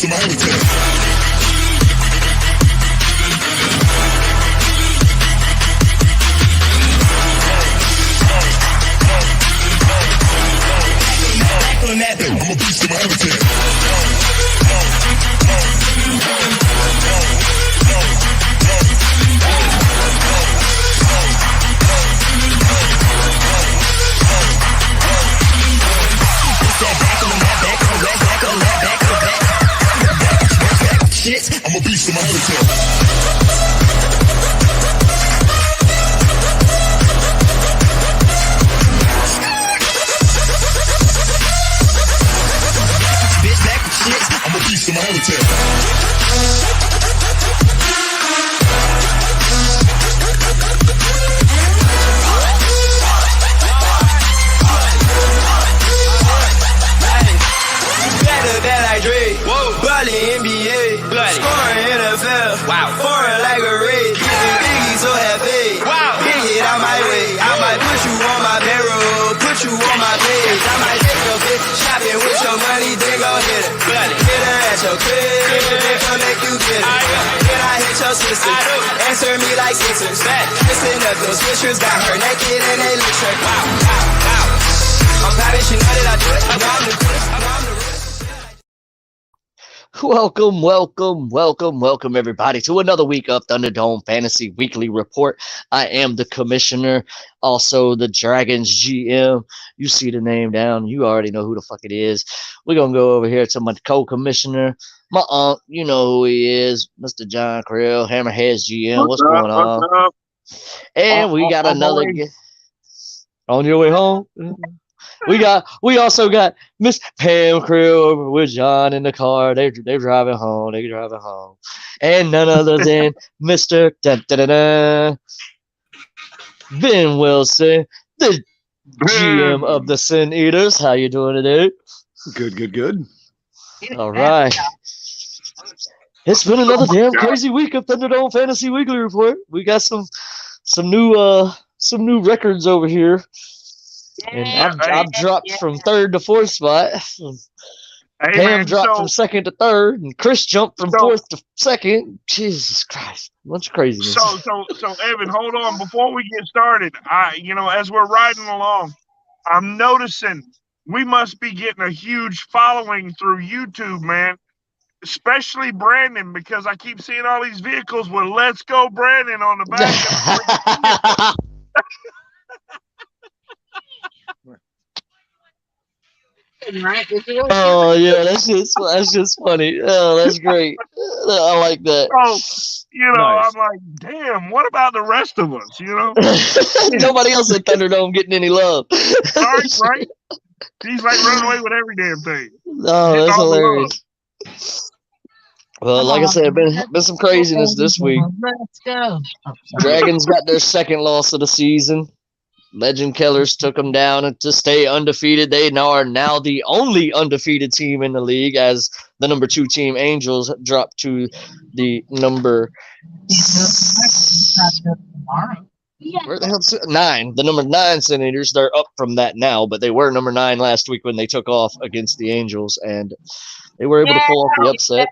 beast, I'm a heart attack. I'm a beast, I'm a heart attack. Shit, I'm a beast, I'm a heart attack. Bitch, back with shit, I'm a beast, I'm a heart attack. Better than I Drake. Bloody NBA. Scoring NFL. Foreign like a raid. Biggie so happy. Big hit out my way. I might put you on my payroll. Put you on my page. I might take your bitch shopping with your money. Then go hit her. Hit her at your crib. Then come make you get it. Then I hit your sister. Answer me like Sixers. Listen up, those switchers got her naked and they lick her. I'm poppin', she know that I do it. I know I'm the coolest. I know I'm the realest. Welcome, everybody, to another week of Thunderdome Fantasy Weekly Report. I am the commissioner, also the Dragons GM. You see the name down. You already know who the fuck it is. We're going to go over here to my co-commissioner, my aunt. You know who he is, Mr. John Creel, Hammerheads GM. What's going on? And we got another guest. On your way home? We also got Miss Pam Crew over with John in the car. They're driving home. And none other than Mr. Ben Wilson, the GM of the Sin Eaters. How you doing today? Good. All right. It's been another damn crazy week of Thunderdome Fantasy Weekly Report. We got some new records over here. And I've dropped from third to fourth spot. Pam dropped from second to third, and Chris jumped from fourth to second. Jesus Christ, bunch of craziness. So Evan, hold on before we get started. As we're riding along, I'm noticing we must be getting a huge following through YouTube, man. Especially Brandon, because I keep seeing all these vehicles with "Let's Go Brandon" on the back. Oh yeah, that's just funny. Oh, that's great. I like that. So, nice. I'm like, damn, what about the rest of us, Nobody else at Thunderdome getting any love. Right? He's like running away with every damn thing. Oh, that's hilarious. Well, like I said, been some craziness this week. Let's go. Dragons got their second loss of the season. Legend Killers took them down to stay undefeated. They are now the only undefeated team in the league, as the number 2 team, Angels, dropped to the number 9. The number 9 Senators, they're up from that now, but they were number 9 last week when they took off against the Angels, and they were able to pull off the upset.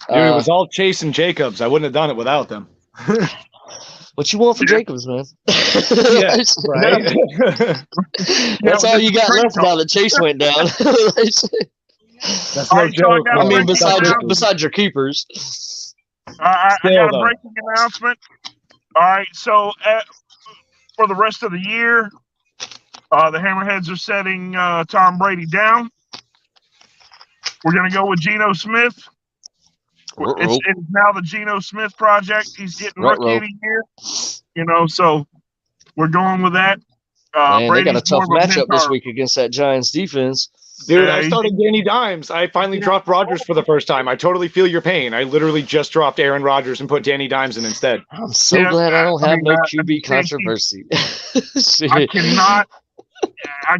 Dude, it was all Chase and Jacobs. I wouldn't have done it without them. What you want for Jacobs, man? Yeah, right. That's all you got left now that Chase went down. That's no joke. I mean, besides your keepers. I got a breaking announcement. All right, so for the rest of the year, the Hammerheads are setting Tom Brady down. We're going to go with Geno Smith. It's now the Geno Smith project. He's getting rookie of the year. So we're going with that. Man, they got a tough matchup this week against that Giants defense. Dude, I started Danny Dimes. I finally dropped Rodgers for the first time. I totally feel your pain. I literally just dropped Aaron Rodgers and put Danny Dimes in instead. I'm so glad I don't have no QB controversy. I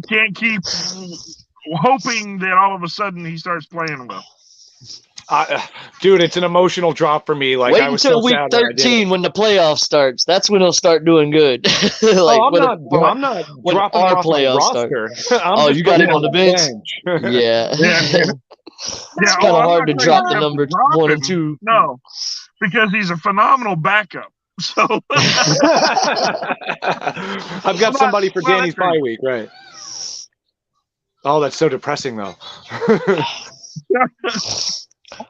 can't keep hoping that all of a sudden he starts playing well. Dude, it's an emotional drop for me. Like Wait I was until so week sad when I did it. 13 when the playoff starts. That's when he'll start doing good. I'm not when dropping our him off my playoffs start. roster. Oh, you got him on the bench? Yeah. It's kind of hard to drop the number 1 and 2. No, because he's a phenomenal backup. So I've got somebody for Danny's bye week, right? Oh, that's so depressing, though.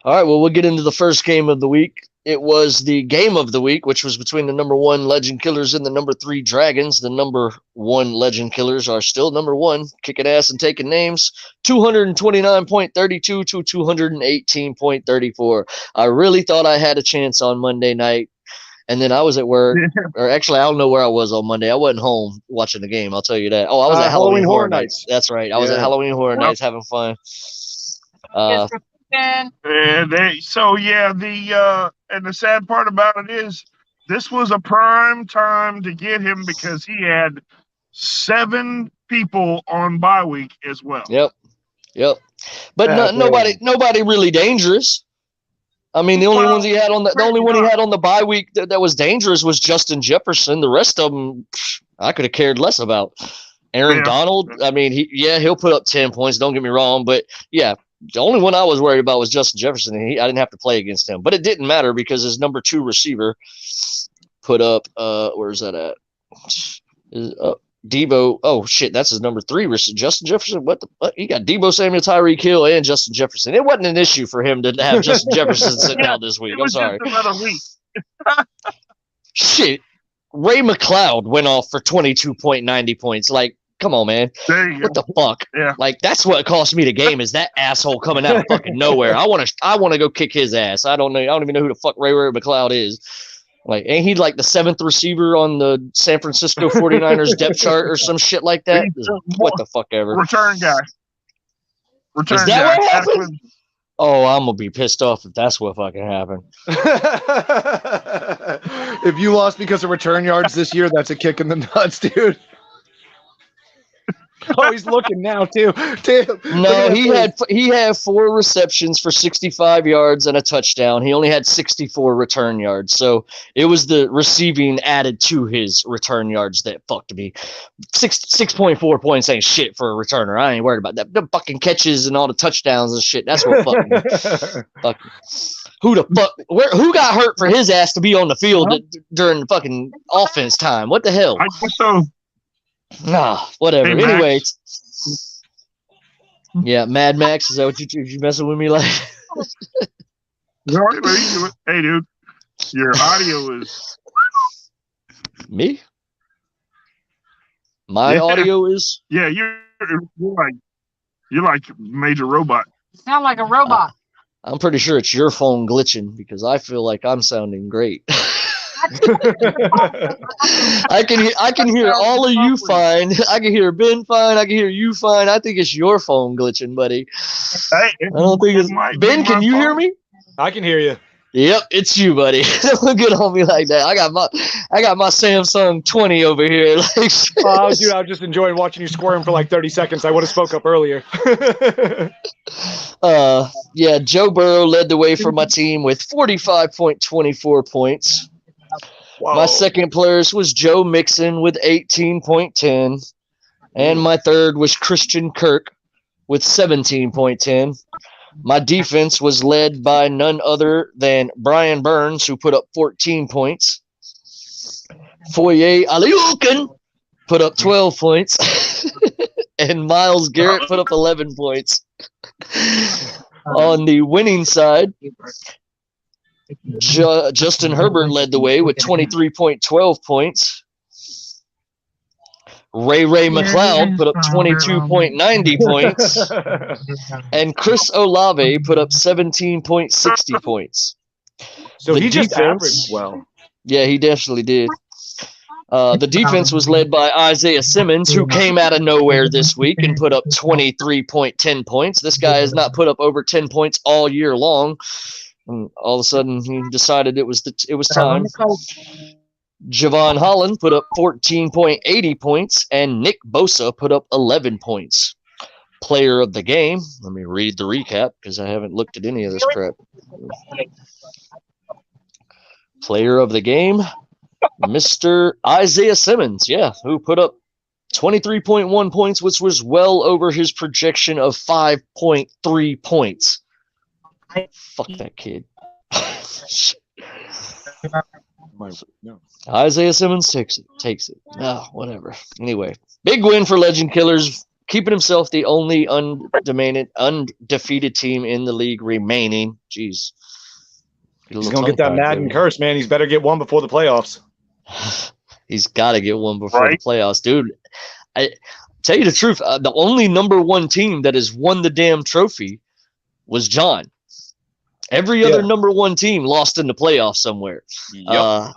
All right, well, we'll get into the first game of the week. It was the game of the week, which was between the number 1 Legend Killers and the number 3 Dragons. The number 1 Legend Killers are still number 1, kicking ass and taking names, 229.32 to 218.34. I really thought I had a chance on Monday night, and then I was at work. Or actually, I don't know where I was on Monday. I wasn't home watching the game, I'll tell you that. Oh, I was at Halloween Horror Nights. That's right. I was at Halloween Horror Nights having fun. And the sad part about it is this was a prime time to get him because he had 7 people on bye week as well. Yep. But nobody really dangerous. I mean, the only ones he had on the only one he had on the bye week that was dangerous was Justin Jefferson. The rest of them, I could have cared less about. Aaron Donald. I mean, he'll put up 10 points. Don't get me wrong, but yeah. The only one I was worried about was Justin Jefferson, and I didn't have to play against him. But it didn't matter because his number 2 receiver put up where's that at? Debo. Oh shit, that's his number 3 receiver. Justin Jefferson. What the fuck? He got Debo Samuel, Tyreek Hill, and Justin Jefferson. It wasn't an issue for him to have Justin Jefferson sitting out this week. I'm sorry. Just another week. Shit. Ray McLeod went off for 22.90 points. Like, come on, man. What the fuck? Yeah. Like, that's what cost me the game is that asshole coming out of fucking nowhere. I want to go kick his ass. I don't even know who the fuck Ray McLeod is. Like, ain't he like the 7th receiver on the San Francisco 49ers depth chart or some shit like that? What the fuck ever. Return guy. Is that what happened? Oh, I'm going to be pissed off if that's what fucking happened. If you lost because of return yards this year, that's a kick in the nuts, dude. Oh, he's looking now too. Damn. No, he had 4 receptions for 65 yards and a touchdown. He only had 64 return yards. So it was the receiving added to his return yards that fucked me. 6.4 points ain't shit for a returner. I ain't worried about that. The fucking catches and all the touchdowns and shit. That's what fucked me. Who the fuck? Who got hurt for his ass to be on the field during the fucking offense time? What the hell? I guess so. Nah, whatever. Hey, anyway, yeah, Mad Max. Is that what you messing with me like? Hey, dude, your audio is me. My audio is. Yeah, you're like Major Robot. Sound like a robot. I'm pretty sure it's your phone glitching because I feel like I'm sounding great. I can hear all of you fine. I can hear Ben fine. I can hear you fine. I think it's your phone glitching, buddy. I don't think it's Ben. Can you hear me? I can hear you. Yep, it's you, buddy. Don't get on me like that. I got my Samsung 20 over here. Like, oh, dude, I was just enjoying watching you squirm for like 30 seconds. I would have spoke up earlier. Yeah, Joe Burrow led the way for my team with 45.24 points. Whoa. My second players was Joe Mixon with 18.10. And my third was Christian Kirk with 17.10. My defense was led by none other than Brian Burns, who put up 14 points. Foye Aliukin put up 12 points. And Myles Garrett put up 11 points. On the winning side, Justin Herbert led the way with 23.12 points. Ray McLeod put up 22.90 points. And Chris Olave put up 17.60 points. So he just averaged well. Yeah, he definitely did. The defense was led by Isaiah Simmons, who came out of nowhere this week and put up 23.10 points. This guy has not put up over 10 points all year long. And all of a sudden, he decided it was time. Javon Holland put up 14.80 points, and Nick Bosa put up 11 points. Player of the game. Let me read the recap because I haven't looked at any of this crap. Player of the game, Mr. Isaiah Simmons, who put up 23.1 points, which was well over his projection of 5.3 points. Fuck that kid. Isaiah Simmons takes it. No, whatever. Anyway, big win for Legend Killers, keeping himself the only undefeated team in the league remaining. Jeez. He's going to get that Madden curse, man. He's better get one before the playoffs. He's got to get one before the playoffs. Dude, I tell you the truth, the only number one team that has won the damn trophy was John. Every other number one team lost in the playoffs somewhere. Yep.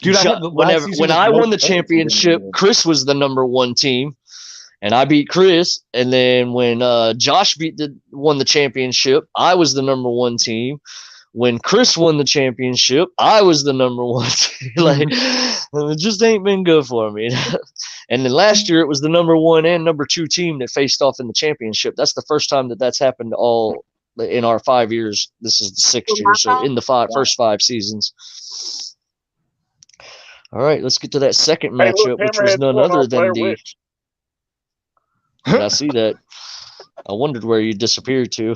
When I won the championship, Chris was the number one team, and I beat Chris. And then when Josh won the championship, I was the number one team. When Chris won the championship, I was the number one team. It just ain't been good for me. And then last year, it was the number one and number two team that faced off in the championship. That's the first time that's happened all in our 5 years. This is the 6th year, so in the first 5 seasons. All right, let's get to that second matchup, which was none other than the. Did I see that? I wondered where you disappeared to.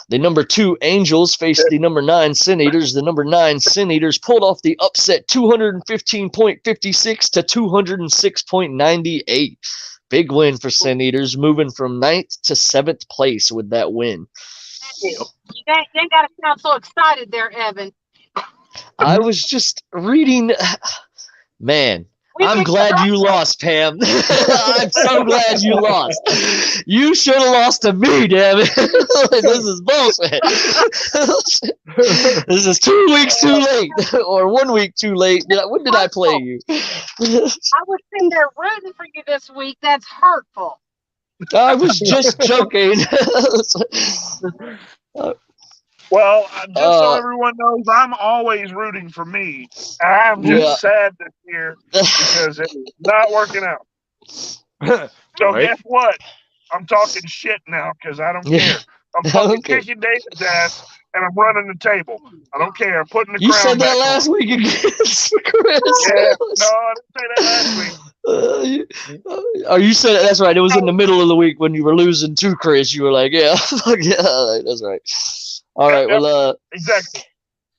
The number 2 Angels faced the number 9 Sin Eaters. The number 9 Sin Eaters pulled off the upset 215.56 to 206.98. Big win for Sin Eaters, moving from 9th to 7th place with that win. You ain't got to sound so excited there, Evan. I was just reading. Man, I'm glad you lost, Pam. I'm so glad you lost. You should have lost to me, damn it. This is bullshit. This is 2 weeks too late, or 1 week too late. When did I play you? I was sitting there rooting for you this week. That's hurtful. I was just joking. Well, just so everyone knows, I'm always rooting for me. I'm just sad this year because it's not working out. So guess what? I'm talking shit now because I don't care. I'm fucking kicking David's ass and I'm running the table. I don't care. I'm putting the crown said that back last on. week against Chris. Yeah, no, I didn't say that last week. You said that's right. It was in the middle of the week when you were losing to Chris. You were like, yeah, that's right. All right, well, exactly.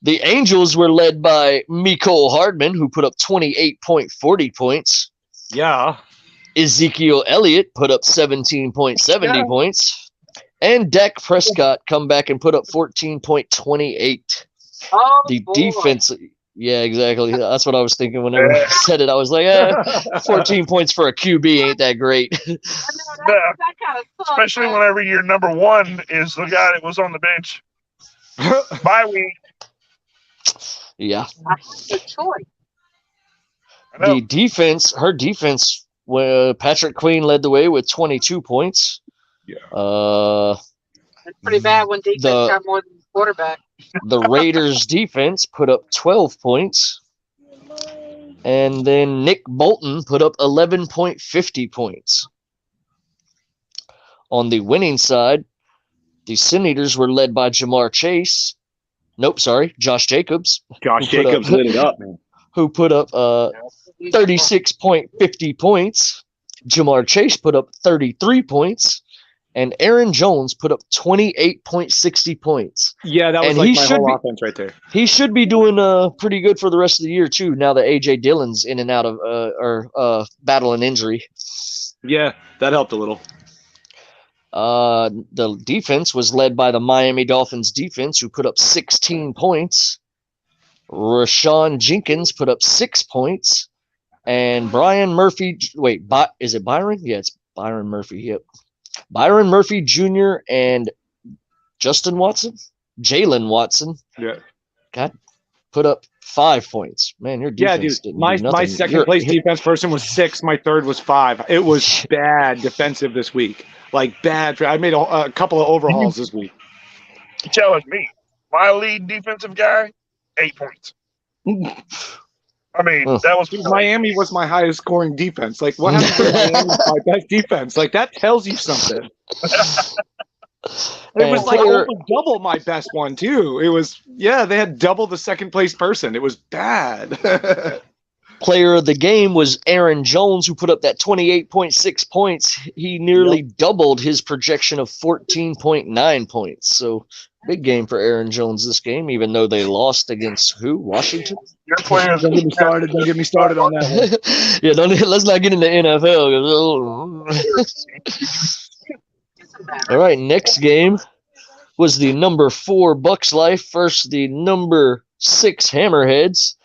The Angels were led by Mecole Hardman, who put up 28.40 points. Yeah. Ezekiel Elliott put up 17.70 points. And Dak Prescott come back and put up 14.28. The defense, yeah, exactly. That's what I was thinking whenever I said it. I was like, 14 points for a QB ain't that great. That kind of sucks, especially whenever your number 1 is the guy that was on the bench. Bye week. Yeah. That's a good choice. The defense, her defense, Patrick Queen led the way with 22 points. Yeah. It's pretty bad when defense got more than the quarterback. The Raiders defense put up 12 points. And then Nick Bolton put up 11.50 points. On the winning side, the Sin Eaters were led by Josh Jacobs. Josh Jacobs lit it up, man. Who put up 36.50 points. Jamar Chase put up 33 points. And Aaron Jones put up 28.60 points. Yeah, that was my whole offense right there. He should be doing pretty good for the rest of the year, too, now that A.J. Dillon's in and out of battling injury. Yeah, that helped a little. The defense was led by the Miami Dolphins defense, who put up 16 points. Rashawn Jenkins put up 6 points. And Brian Murphy, is it Byron? Yeah, it's Byron Murphy. Yep. Byron Murphy Jr. and Jalen Watson. Yeah. Put up 5 points. Man, your defense didn't do nothing. My second place defense person was 6. My third was 5. It was bad defensive this week. Bad. I made a couple of overhauls this week. You're telling me my lead defensive guy, 8 points. I mean, that was Miami was my highest scoring defense. What happened to Miami? My best defense. That tells you something. It was like player- almost double my best one too. It was they had double the second place person. It was bad. Player of the game was Aaron Jones, who put up that 28.6 points. He nearly doubled his projection of 14.9 points. So big game for Aaron Jones this game, even though they lost against who? Washington? Your players. Don't get me started. Don't get me started on that one. Yeah, let's not get into NFL. All right, next game was the number 4 Bucks Life versus the number 6 Hammerheads.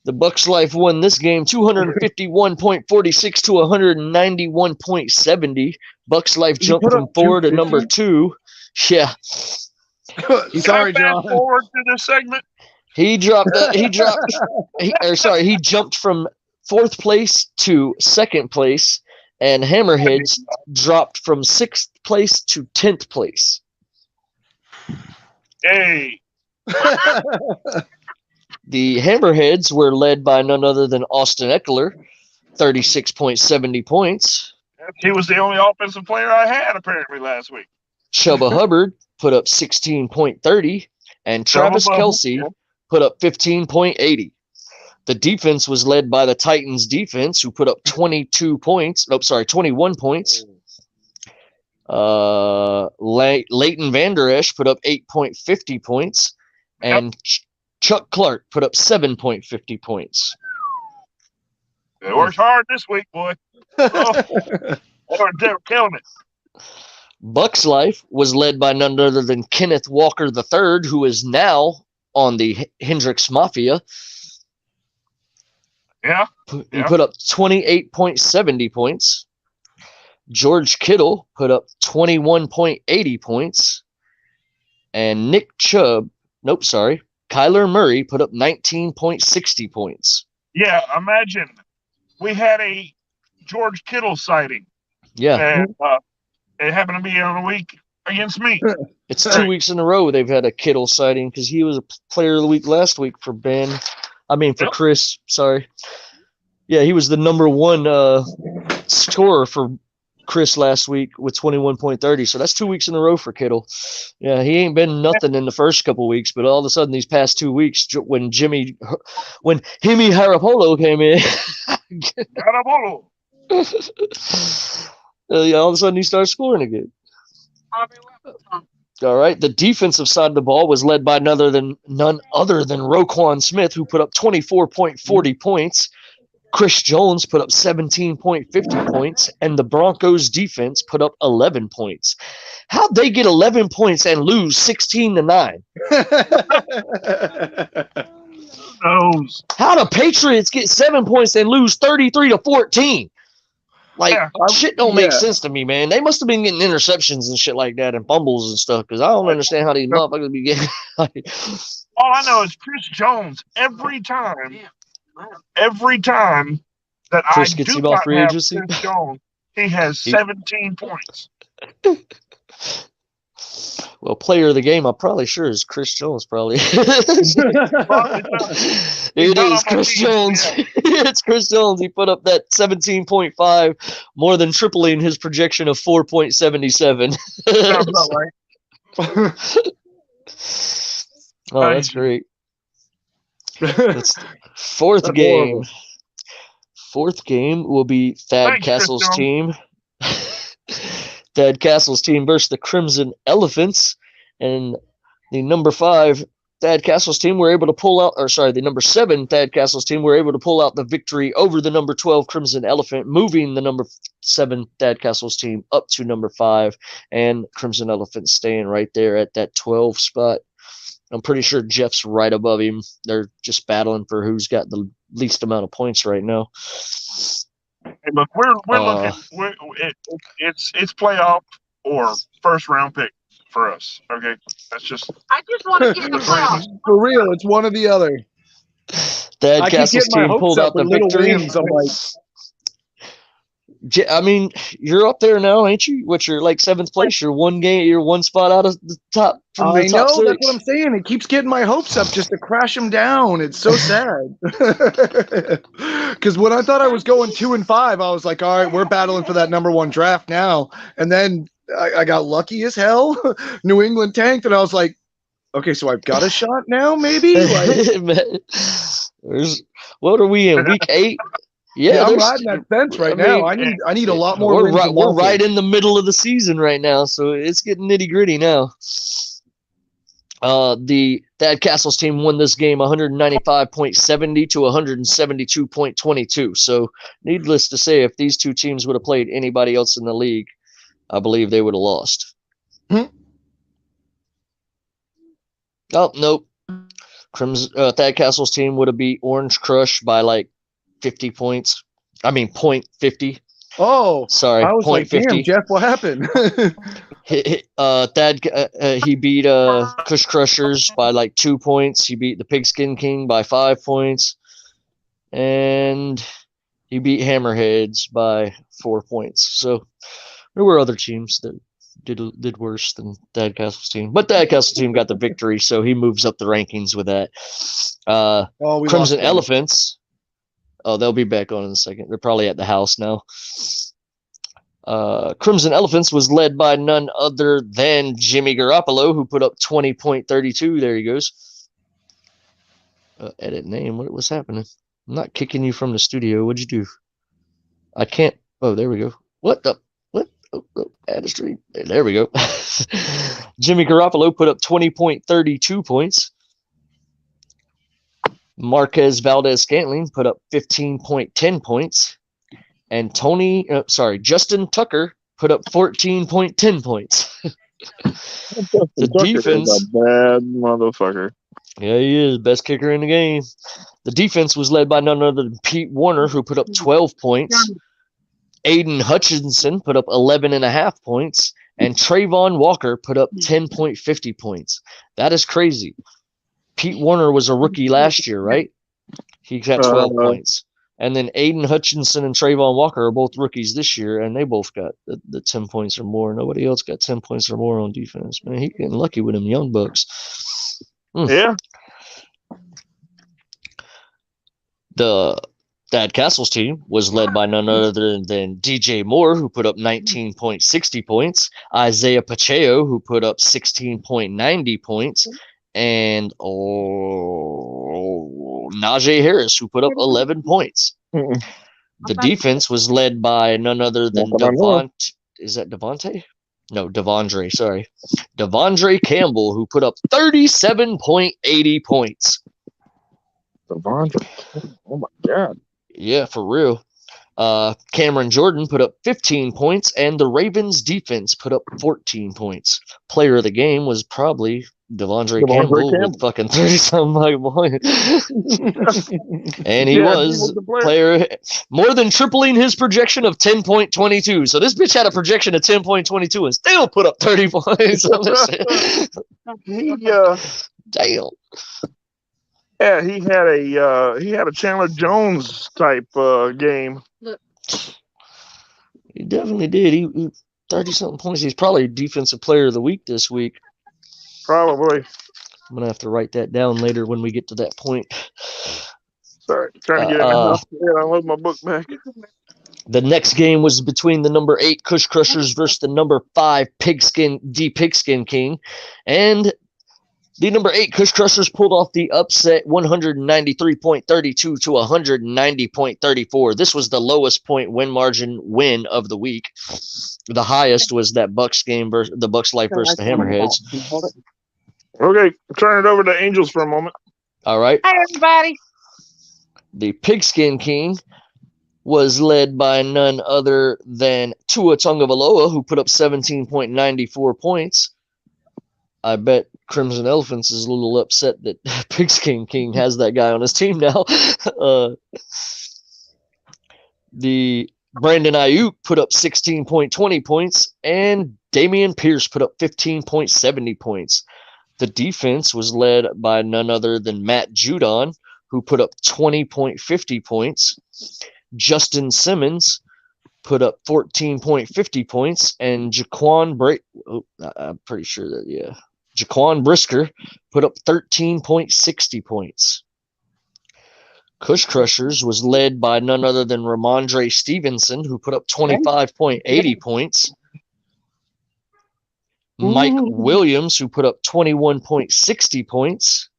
The Bucks Life won this game 251.46 to 191.70. Bucks Life jumped from 4 to number 2. Yeah. Sorry, Can I John. fast forward to this segment? He jumped from 4th place to 2nd place, and Hammerheads dropped from 6th place to 10th place. Hey, The Hammerheads were led by none other than Austin Eckler, 36.70 points. he was the only offensive player I had apparently last week. Chubba Hubbard put up 16.30, and Travis Kelce put up 15.80. The defense was led by the Titans defense, who put up 21 points. Leighton Vander Esch put up 8.50 points, and Chuck Clark put up 7.50 points. It works hard this week, boy. Oh, they're killing it. Bucks Life was led by none other than Kenneth Walker III, who is now on the Hendricks Mafia. Yeah. He put up 28.70 points. George Kittle put up 21.80 points. And Kyler Murray put up 19.60 points. Yeah, imagine we had a George Kittle sighting. Yeah. And it happened to be on a week against me. It's 2 weeks in a row they've had a Kittle sighting because he was a player of the week last week for Chris. Sorry. Yeah, he was the number 1 scorer for Chris last week with 21.30. So that's 2 weeks in a row for Kittle. Yeah, he ain't been nothing in the first couple weeks, but all of a sudden these past 2 weeks when Hemi Harapolo came in, Harapolo. all of a sudden he started scoring again. All right, the defensive side of the ball was led by none other than Roquan Smith, who put up 24.40 points. Chris Jones put up 17.50 points, and the Broncos defense put up 11 points. How'd they get 11 points and lose 16-9? How the Patriots get 7 points and lose 33-14? Shit don't make sense to me, man. They must have been getting interceptions and shit like that and fumbles and stuff because I don't understand how these motherfuckers be getting. All I know is Chris Jones every time that Chris I gets do him not off free have agency. Chris Jones, he has 17 points. Well, player of the game, I'm probably sure is Chris Jones. Probably. It is Chris Jones. It's Chris Jones. He put up that 17.5, more than tripling his projection of 4.77. Sounds about right. Oh, that's great. That's fourth game. Horrible. Fourth game will be Thad Thanks, Castle's Chris team. Thad Castle's team versus the Crimson Elephants. And the number 5 Thad Castle's team were able to pull out, the number 7 Thad Castle's team were able to pull out the victory over the number 12 Crimson Elephant, moving the number 7 Thad Castle's team up to number 5, and Crimson Elephant staying right there at that 12 spot. I'm pretty sure Jeff's right above him. They're just battling for who's got the least amount of points right now. Hey, look, we're looking. It's playoff or first round pick for us. Okay, that's just. I just want to get the playoffs. For real, it's one or the other. Thad I keep Castle's getting my team hopes pulled up out the with little victory. wins. I'm like, I mean, you're up there now, ain't you? You're like 7th place. You're one spot out of the top. From I the know, top 6. that's what I'm saying. It keeps getting my hopes up just to crash them down. It's so sad. Because when I thought I was going 2-5, I was like, all right, we're battling for that number 1 draft now. And then I got lucky as hell. New England tanked, and I was like, okay, so I've got a shot now, maybe. Like, What are we in, week 8? yeah, I'm riding that fence right now. I need a lot more wins. We're right in the middle of the season right now, so it's getting nitty gritty now. The Thad Castles team won this game 195.70 to 172.22. So, needless to say, if these two teams would have played anybody else in the league, I believe they would have lost. Oh, nope. Thad Castles team would have beat Orange Crush by like 50 points. I mean, 0.50. Oh, sorry. I was like, 50. damn, Jeff, what happened? He beat Kush Crushers by like 2 points. He beat the Pigskin King by 5 points. And he beat Hammerheads by 4 points. So there were other teams that did worse than Thad Castle's team. But Thad Castle's team got the victory, so he moves up the rankings with that. Crimson Elephants. Oh, they'll be back on in a second. They're probably at the house now. Crimson Elephants was led by none other than Jimmy Garoppolo, who put up 20.32. There he goes. Edit name. What's happening? I'm not kicking you from the studio. What'd you do? I can't. Oh, there we go. What the? What? Oh, add a stream. There we go. Jimmy Garoppolo put up 20.32 points. Marquez Valdez-Scantling put up 15.10 points. And Justin Tucker put up 14.10 points. The defense is a bad motherfucker. Yeah, he is. Best kicker in the game. The defense was led by none other than Pete Warner, who put up 12 points. Aiden Hutchinson put up 11.5 points. And Trayvon Walker put up 10.50 points. That is crazy. Pete Warner was a rookie last year, right? He got 12 points. And then Aiden Hutchinson and Trayvon Walker are both rookies this year, and they both got the 10 points or more. Nobody else got 10 points or more on defense. Man, he getting lucky with them young bucks. Yeah. The Thad Castles team was led by none other than DJ Moore, who put up 19.60 points, Isaiah Pacheco, who put up 16.90 points, and Najee Harris, who put up 11 points. The defense was led by none other than Devontae. Is that Devontae? No, Devondre, sorry. Devondre Campbell, who put up 37.80 points. Devondre. Oh, my God. Yeah, for real. Cameron Jordan put up 15 points, and the Ravens defense put up 14 points. Player of the game was probably Devondre Campbell with fucking 30-something points. And he was the player more than tripling his projection of 10.22. So this bitch had a projection of 10.22 and still put up 30 points. Damn. Yeah, he had a Chandler Jones type game. He definitely did. He 30-something points. He's probably defensive player of the week this week. Probably. I'm gonna have to write that down later when we get to that point. Sorry, trying to get in the house. I love my book back. The next game was between the number 8 Kush Crushers versus the number 5 Pigskin King, and the number 8 Kush Crushers pulled off the upset 193.32 to 190.34. This was the lowest point win margin win of the week. The highest was that Bucks game versus the Bucks Life versus the Hammerheads. Okay, turn it over to Angels for a moment. All right. Hi, everybody. The Pigskin King was led by none other than Tua Tagovailoa, who put up 17.94 points. I bet Crimson Elephants is a little upset that Pigskin King has that guy on his team now. The Brandon Ayuk put up 16.20 points, and Damian Pierce put up 15.70 points. The defense was led by none other than Matt Judon, who put up 20.50 points. Justin Simmons put up 14.50 points, and Jaquan Brisker put up 13.60 points. Kush Crushers was led by none other than Ramondre Stevenson, who put up 25.80 points. Mike Williams, who put up 21.60 points,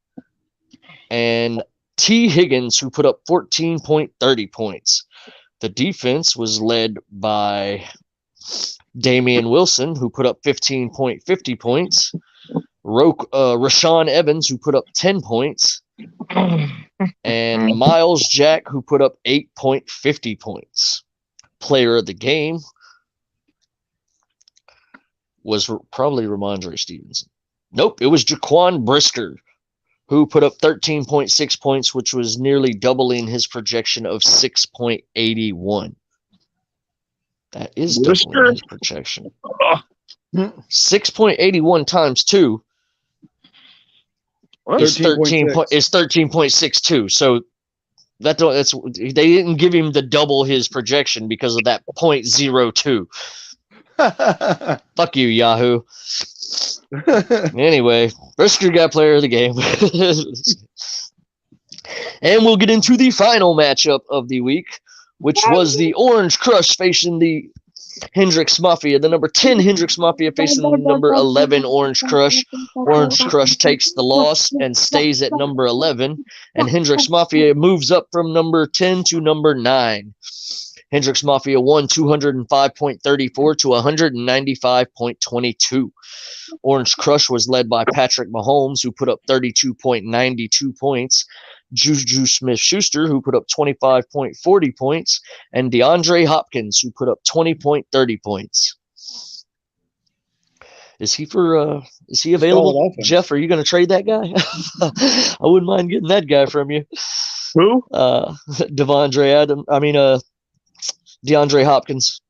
and T. Higgins, who put up 14.30 points. The defense was led by Damian Wilson, who put up 15.50 points, Rashawn Evans, who put up 10 points, and Miles Jack, who put up 8.50 points. Player of the game was probably Ramondre Stevenson. Nope, it was Jaquan Brisker, who put up 13.6 points, which was nearly doubling his projection of 6.81. That is doubling his projection. 6.81 times 2 is 13.62. So that's they didn't give him the double his projection because of that 0.02. Fuck you, Yahoo. Anyway, Brisker got player of the game. And we'll get into the final matchup of the week, which was the Orange Crush facing the Hendrix Mafia. The number 10 Hendrix Mafia facing the number 11 Orange Crush. Orange Crush takes the loss and stays at number 11. And Hendrix Mafia moves up from number 10 to number 9. Hendrix Mafia won 205.34 to 195.22. Orange Crush was led by Patrick Mahomes, who put up 32.92 points, Juju Smith-Schuster, who put up 25.40 points, and DeAndre Hopkins, who put up 20.30 points. Is he available? Jeff, are you going to trade that guy? I wouldn't mind getting that guy from you. Who? DeAndre Hopkins.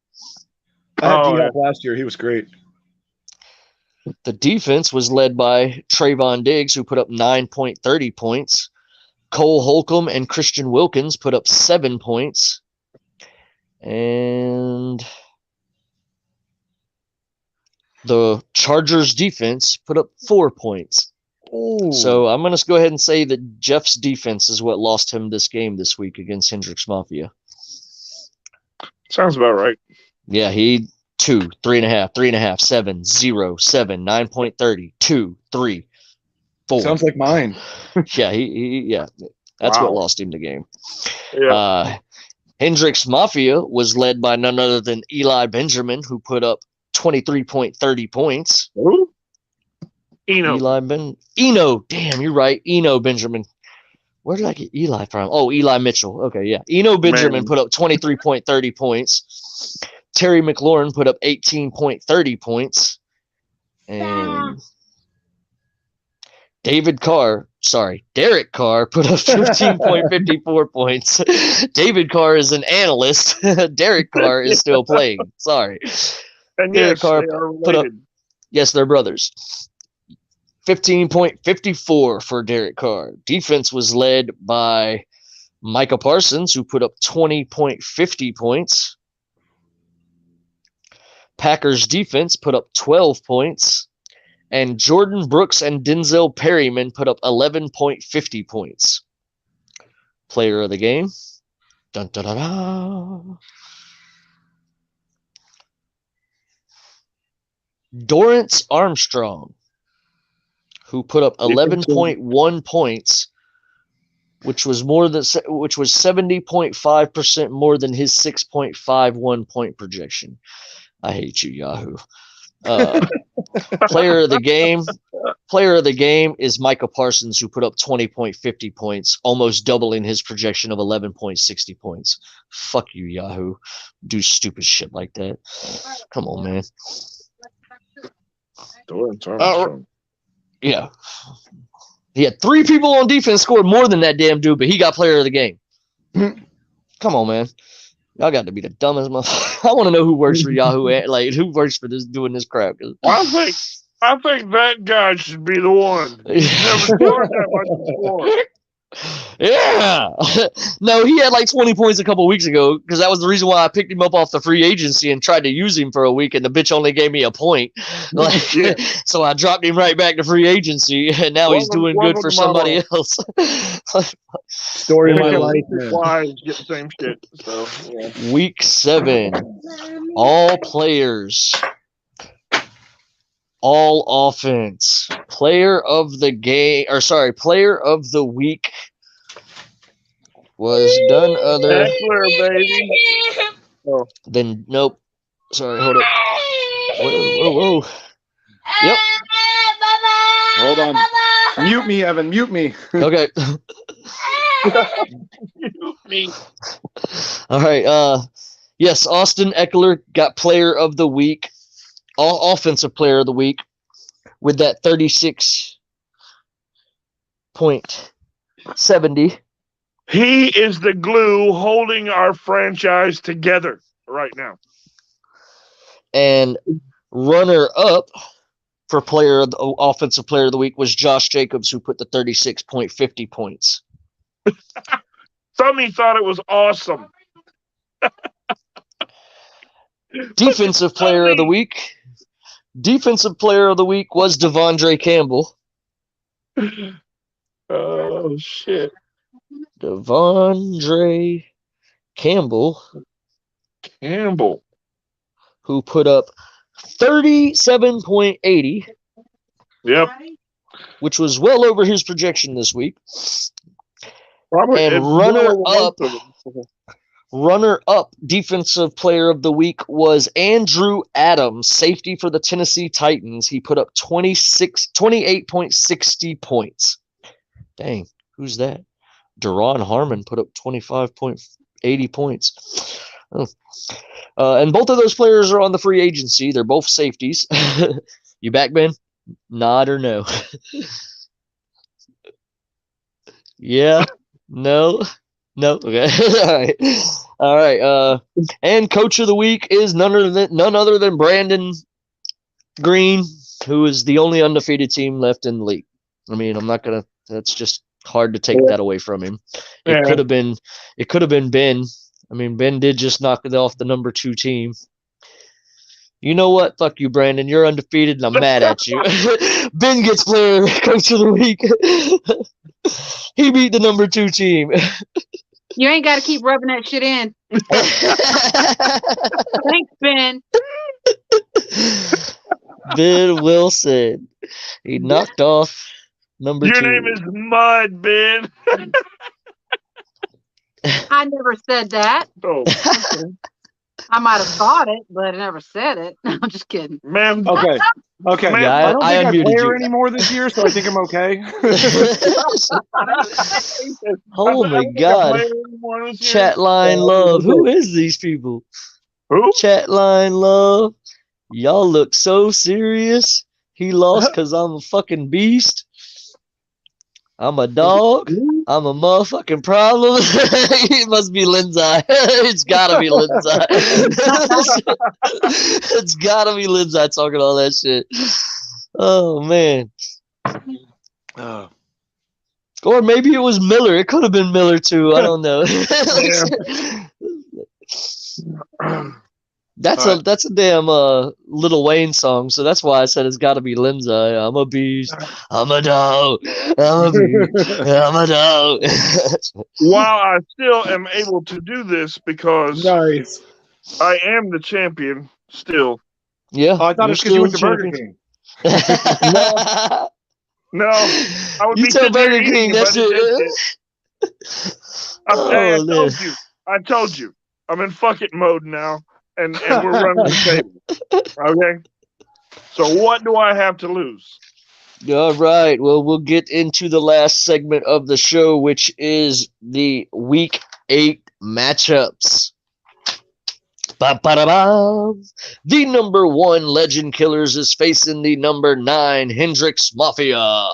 I had D-Hop last year. He was great. The defense was led by Trayvon Diggs, who put up 9.30 points. Cole Holcomb and Christian Wilkins put up 7 points. And the Chargers defense put up 4 points. Ooh. So I'm going to go ahead and say that Jeff's defense is what lost him this game this week against Hendrix Mafia. Sounds about right. Yeah, he 2, 3.5, 3.5, 7, 0, 7, 9.30, 2, 3, 4. Sounds like mine. Yeah, that's Wow. what lost him the game. Yeah. Hendrix Mafia was led by none other than Eli Benjamin, who put up 23.30 points. Who? Eno. Eno. Damn, you're right. Eno Benjamin. Where did I get Eli from? Oh, Eli Mitchell. Okay, yeah. Eno Benjamin put up 23.30 points. Terry McLaurin put up 18.30 points. And Derek Carr put up 15.54 points. David Carr is an analyst. Derek Carr is still playing. Sorry. And Derek yes, Carr they are put up, related. yes, they're brothers. 15.54 for Derek Carr. Defense was led by Micah Parsons, who put up 20.50 points. Packers defense put up 12 points. And Jordan Brooks and Denzel Perryman put up 11.50 points. Player of the game. Dun, dun, dun, dun. Dorrance Armstrong, who put up 11.1 points, which was 70.5% more than his 6.51 point projection. I hate you, Yahoo. Player of the game is Micah Parsons, who put up 20.50 points, almost doubling his projection of 11.60 points. Fuck you, Yahoo. Do stupid shit like that. Come on, man. Yeah. He had 3 people on defense scored more than that damn dude, but he got player of the game. Come on, man. Y'all got to be the dumbest motherfucker. I want to know who works for Yahoo, like who works for this doing this crap. I think that guy should be the one. He's never scored that much before. Yeah. No, he had like 20 points a couple weeks ago because that was the reason why I picked him up off the free agency and tried to use him for a week, and the bitch only gave me a point. Like, Yeah. So I dropped him right back to free agency, and now he's doing good for somebody else. Story of my life, man. Flies get the same shit. So yeah. Week 7. All players all offense. Player of the week was none other Eckler, baby. than nope. Sorry, hold up. Whoa. Yep. Hold on. Mute me, Evan. Mute me. Okay. Me. All right. Yes, Austin Eckler got player of the week, offensive player of the week, with that 36.70. He is the glue holding our franchise together right now. And runner up for offensive player of the week was Josh Jacobs, who put the 36.50 points. Somebody thought it was awesome. Defensive player of the week. Defensive player of the week was Devondre Campbell. Oh, shit. Devondre Campbell, who put up 37.80. Yep. Which was well over his projection this week. Probably, and runner up defensive player of the week was Andrew Adams, safety for the Tennessee Titans. He put up 28.60 points. Dang, who's that? Deron Harmon put up 25.80 points. Oh. And both of those players are on the free agency. They're both safeties. You back, Ben? Nod or no? Yeah. No. Okay. All right. And coach of the week is none other than Brandon Green, who is the only undefeated team left in the league. I mean, that's just hard to take that away from him. It could have been Ben. I mean, Ben did just knock it off the number 2 team. You know what? Fuck you, Brandon. You're undefeated, and I'm mad at you. Ben gets player coach of the week. He beat the number 2 team. You ain't got to keep rubbing that shit in. Thanks, Ben. Ben Wilson. He knocked off number 2. Your name is Mud, Ben. I never said that. Oh, okay. I might have thought it, but I never said it. No, I'm just kidding. Man. Okay. Man, Yeah, I don't think I play her you. anymore this year, so I think I'm okay. Oh my God. Chat line love. Who is these people? Who? Chat line love. Y'all look so serious. He lost because I'm a fucking beast. I'm a dog. I'm a motherfucking problem. It must be Lindsay. It's gotta be Lindsay. It's gotta be Lindsay talking all that shit. Oh man. Or maybe it was Miller. It could have been Miller too. I don't know. That's a damn Lil Wayne song, so that's why I said it's got to be Lindsay. I'm a beast. I'm a dog. I'm a beast. I'm a dog. While I still am able to do this because Nice. I am the champion still. Yeah. Oh, I thought it was because you went to Burger King. No, I would You be tell sitting there Burger eating King if I that did shit. this shit. I told you. I'm in fuck it mode now, and we're running the table. Okay? So what do I have to lose? All right. Well, we'll get into the last segment of the show, which is the Week 8 matchups. Ba-ba-da-ba. The number 1 Legend Killers is facing the number 9 Hendrix Mafia.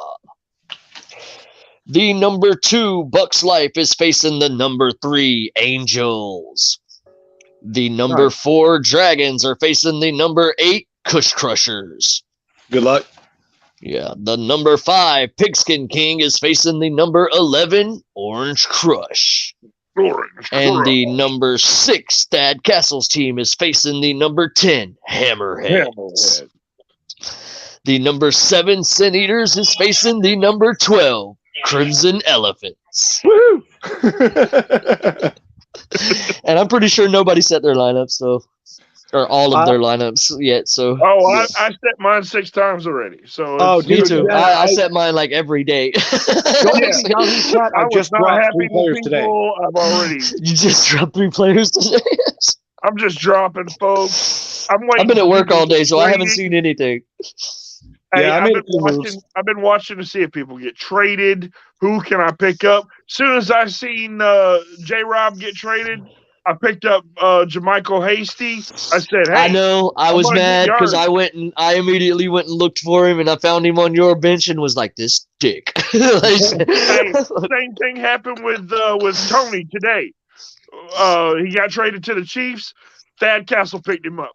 The number 2 Bucks Life is facing the number 3 Angels. The number 4 Dragons are facing the number 8 Kush Crushers. Good luck. Yeah, the number 5 Pigskin King is facing the number 11 Orange Crush. And the number 6 Thad Castle's team is facing the number 10 Hammerheads. The number 7 Sin Eaters is facing the number 12 Crimson Elephants. Woo! And I'm pretty sure nobody set their lineup, so or all of their lineups yet. So Oh, I set mine 6 times already. So me too. Yeah, I set mine like every day. Don't make me Yahoo chat. I I was just not dropped happy 3 players with today. people. I've already. You just dropped 3 players today. I'm just dropping, folks. I'm waiting. I've been at work for all people day, to so I haven't trade. seen anything. Hey, Yeah, I I've made been a few watching. moves. I've been watching to see if people get traded. Who can I pick up? As soon as I seen J. Rob get traded, I picked up Jermichael Hasty. I said, "Hey, I know. I I'm was gonna get mad because yards." I immediately went and looked for him, and I found him on your bench and was like, "This dick." Hey, same thing happened with Tony today. He got traded to the Chiefs. Thad Castle picked him up.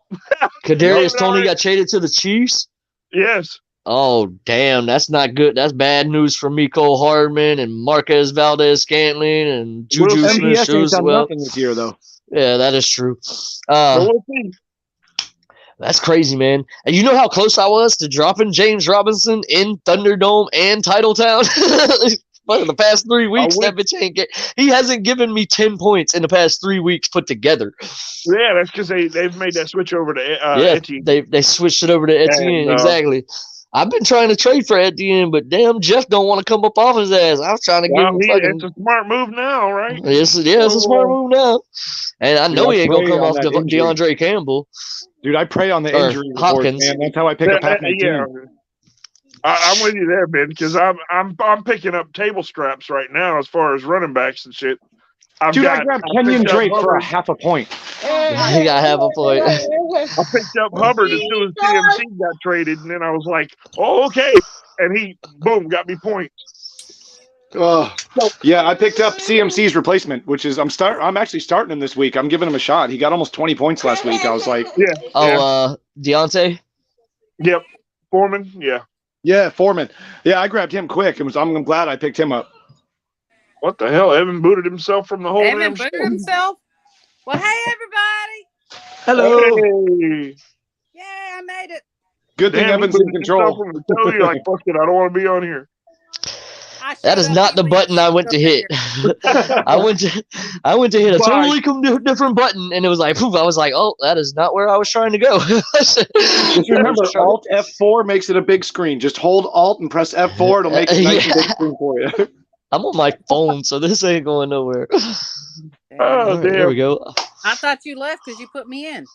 Kadarius Toney got traded to the Chiefs. Yes. Oh damn, that's not good. That's bad news for Mecole Hardman and Marquez Valdez-Scantling and Juju We'll see. MVS ain't done Smith-Schuster. nothing this year, though. Yeah, that is true. But we'll see. That's crazy, man. And you know how close I was to dropping James Robinson in Thunderdome and Titletown? For the past 3 weeks, that bitch ain't he hasn't given me 10 points in the past 3 weeks put together. Yeah, that's because they've made that switch over to yeah, Etienne. They switched it over to Etienne, And, exactly. I've been trying to trade for Etienne, but damn, Jeff don't want to come up off his ass. I was trying to give him it's a smart move now, right? It's a smart move now. And I know he ain't going to come off DeAndre Campbell. Dude, I pray on the injury report, Hopkins. man. That's how I pick up half my team. I'm with you there, Ben, because I'm picking up table scraps right now as far as running backs and shit. I grabbed Kenyon Drake for a half a point. He got half a point. I picked up Hubbard as soon as CMC got traded, and then I was like, "Oh, okay," and he boom got me points. Yeah, I picked up CMC's replacement, which is I'm actually starting him this week. I'm giving him a shot. He got almost 20 points last week. I was like, Deontay. Yep, Foreman. Yeah, Foreman. Yeah, I grabbed him quick. I'm glad I picked him up. What the hell? Evan booted himself from the whole Evan booted himself? Well, hey, everybody. Hello. Hey. Yeah, I made it. Good thing Evan's in control. You're like, fuck it, I don't want to be on here. That is not the button I went to hit. I went to hit a totally different button, and it was like, poof, I was like, oh, that is not where I was trying to go. Just remember, Alt F4 makes it a big screen. Just hold Alt and press F4. It'll make it nice and big screen for you. I'm on my phone, so this ain't going nowhere. Oh, right, there we go. I thought you left because you put me in.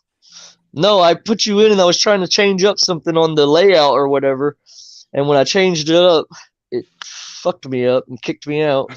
No, I put you in, and I was trying to change up something on the layout or whatever. And when I changed it up, it fucked me up and kicked me out.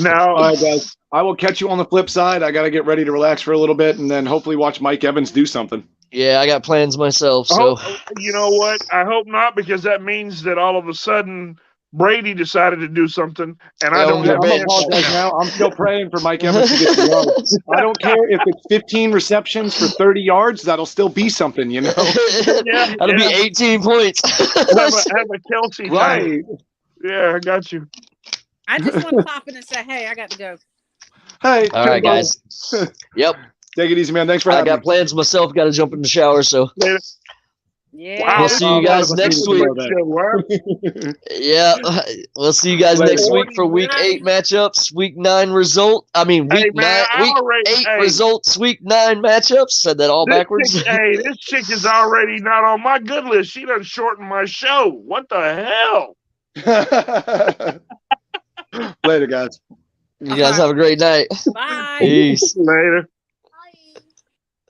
Now, all right, guys, I will catch you on the flip side. I got to get ready to relax for a little bit and then hopefully watch Mike Evans do something. Yeah, I got plans myself. So you know what? I hope not, because that means that all of a sudden Brady decided to do something, and I don't have to apologize now. I'm still praying for Mike Evans to get the yards. I don't care if it's 15 receptions for 30 yards. That'll still be something, you know. That'll be 18 points. have a Kelsey right. time. Yeah, I got you. I just want to pop in and say, hey, I got to go. Hey. All right, guys. Yep. Take it easy, man. Thanks for having me. I got plans myself. Got to jump in the shower, so. Yeah. We'll see you guys next week. Yeah. We'll see you guys next week for week 8 matchups. Week 9 result. I mean, week 8 results, week 9 matchups. Said that all backwards. This chick is already not on my good list. She done shortened my show. What the hell? Later, guys. You guys have a great night. Bye. Peace. Later.